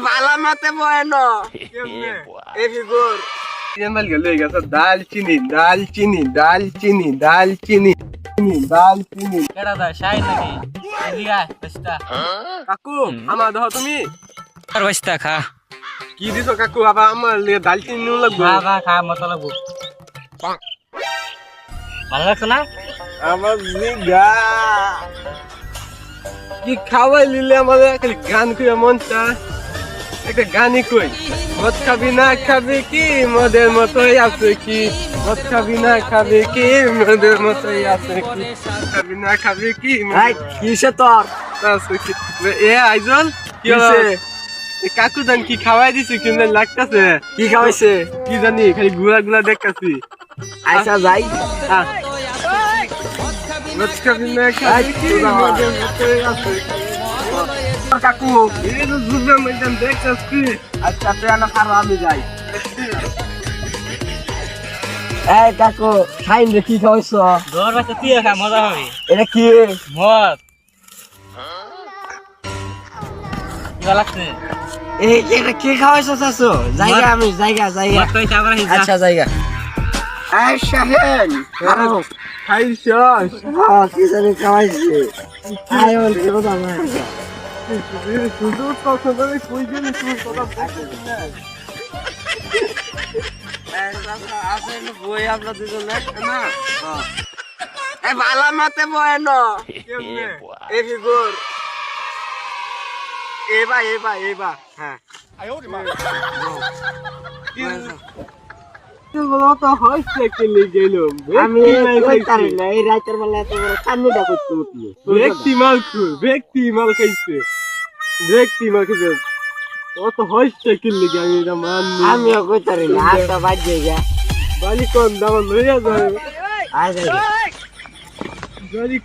ভালো মতে বয়নো এই ফিগুর মাল গেল গেছে দালচিনি দালচিনি দালচিনি দালচিনি দালচিনি কেডা দা শাই নাকি এদিকে বস্তা কাকু আমার দাও তুমি আর বস্তা খা কি দিছো কাকু আবার আমার লিয়ে দালচিনি নুন লাগবে খা খা খা মত লাগবো ভালো লাগছে না আমার জিগা কি খাওয়াই লিলে আমাদের খালি গান কইয়া মন চায় একটা গানই কই মদ খাবি না খাবি কি মদের মতোই আছে কি মদ খাবি না খাবি কি মদের মতোই আছে কি খাবি না খাবি কি কিসে তোর আছে কি এ আইজল কি হইছে কাকু জান কি খাওয়াই দিছে কেমনে লাগতাছে কি খাওয়াইছে কি জানি খালি গুড়া গুড়া দেখতাছি আইসা যাই মদ খাবি না খাবি কি মদের মতোই আছে কাকু এই তো জুবের মধ্যে দেখতাছি আচ্ছা পেয়ানো খারো আমি যাই এই কাকু খাইন রে কি খাওয়াইছ দর বস্তা তুই খা মজা হবে এটা কি মদ কি লাগছে এই এটা কি খাওয়াইছ চাচু জায়গা আমি জায়গা জায়গা মদ কইতে আবার হিজা আচ্ছা জায়গা এই শাহেন খাও খাইছস কি জানি খাওয়াইছে আয় ওর কি কথা না শুধু কথা বলে কই গেলি তুই কথা বলছিস না আসেন বই আমরা দুজন না এ ভালো মতে বয়নো কেমনে এই ফিগুর এবা হ্যাঁ তো হইছে কি গেলাম আমি কইতারি না এই রাতের বেলা এত বড় কান্নুটা করতে উঠলো ব্যক্তি মাল খাইছে ও তো হইছে কি লিগে আমি এটা মাননি আমিও কইতারি না হাতটা বাজে গা বালি কোন দাম লইয়া যায় আয় যাই গাড়ি